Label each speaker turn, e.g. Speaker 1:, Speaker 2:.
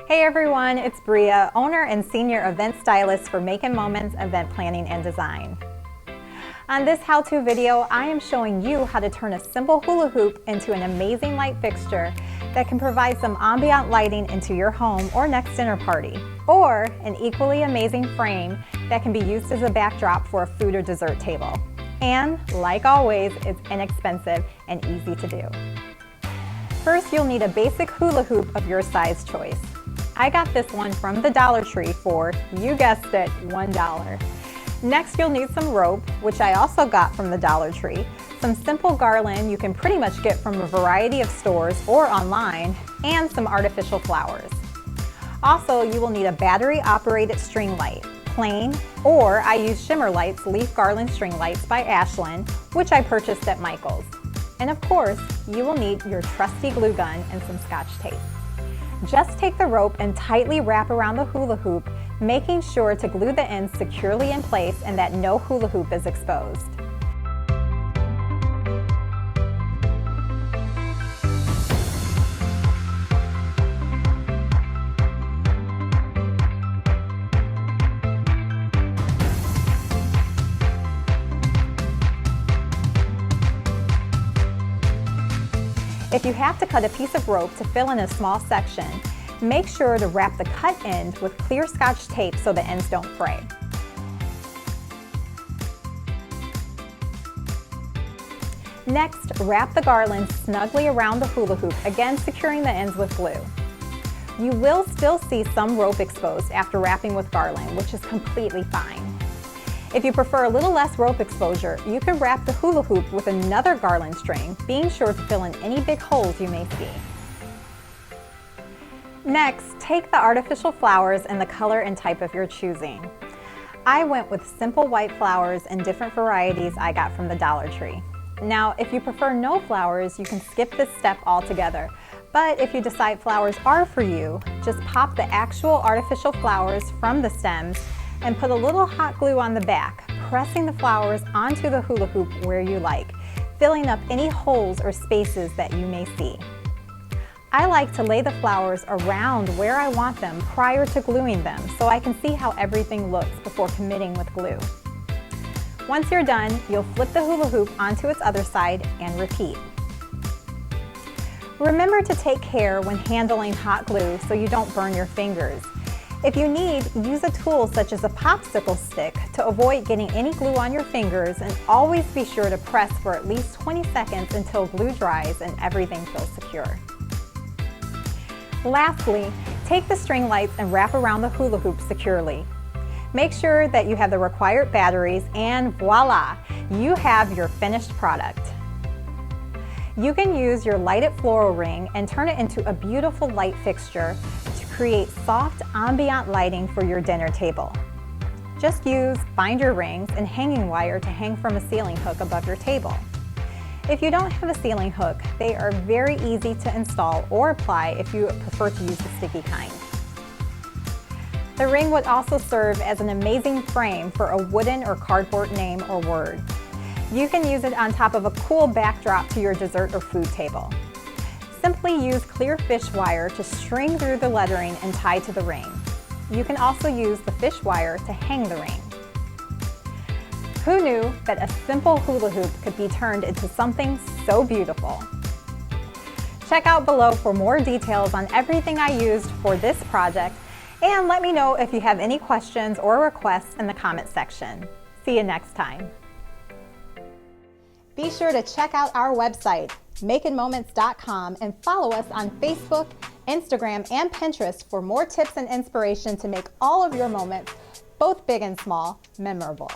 Speaker 1: Hey everyone, it's Bria, owner and senior event stylist for Macon Moments Event Planning and Design. On this how-to video, I am showing you how to turn a simple hula hoop into an amazing light fixture that can provide some ambient lighting into your home or next dinner party, or an equally amazing frame that can be used as a backdrop for a food or dessert table. And like always, it's inexpensive and easy to do. First, you'll need a basic hula hoop of your size choice. I got this one from the Dollar Tree for, you guessed it, $1. Next, you'll need some rope, which I also got from the Dollar Tree, some simple garland you can pretty much get from a variety of stores or online, and some artificial flowers. Also, you will need a battery-operated string light, plain, or I use Shimmer lights, leaf garland string lights by Ashland, which I purchased at Michael's. And of course, you will need your trusty glue gun and some Scotch tape. Just take the rope and tightly wrap around the hula hoop, making sure to glue the ends securely in place and that no hula hoop is exposed. If you have to cut a piece of rope to fill in a small section, make sure to wrap the cut end with clear Scotch tape so the ends don't fray. Next, wrap the garland snugly around the hula hoop, again securing the ends with glue. You will still see some rope exposed after wrapping with garland, which is completely fine. If you prefer a little less rope exposure, you can wrap the hula hoop with another garland string, being sure to fill in any big holes you may see. Next, take the artificial flowers in the color and type of your choosing. I went with simple white flowers in different varieties I got from the Dollar Tree. Now, if you prefer no flowers, you can skip this step altogether. But if you decide flowers are for you, just pop the actual artificial flowers from the stems and put a little hot glue on the back, pressing the flowers onto the hula hoop where you like, filling up any holes or spaces that you may see. I like to lay the flowers around where I want them prior to gluing them so I can see how everything looks before committing with glue. Once you're done, you'll flip the hula hoop onto its other side and repeat. Remember to take care when handling hot glue so you don't burn your fingers. If you need, use a tool such as a popsicle stick to avoid getting any glue on your fingers, and always be sure to press for at least 20 seconds until glue dries and everything feels secure. Lastly, take the string lights and wrap around the hula hoop securely. Make sure that you have the required batteries, and voila, you have your finished product. You can use your lighted floral ring and turn it into a beautiful light fixture to create soft ambient lighting for your dinner table. Just use binder rings and hanging wire to hang from a ceiling hook above your table. If you don't have a ceiling hook, they are very easy to install or apply if you prefer to use the sticky kind. The ring would also serve as an amazing frame for a wooden or cardboard name or word. You can use it on top of a cool backdrop to your dessert or food table. Simply use clear fish wire to string through the lettering and tie to the ring. You can also use the fish wire to hang the ring. Who knew that a simple hula hoop could be turned into something so beautiful? Check out below for more details on everything I used for this project, and let me know if you have any questions or requests in the comment section. See you next time. Be sure to check out our website, maconmoments.com, and follow us on Facebook, Instagram, and Pinterest for more tips and inspiration to make all of your moments, both big and small, memorable.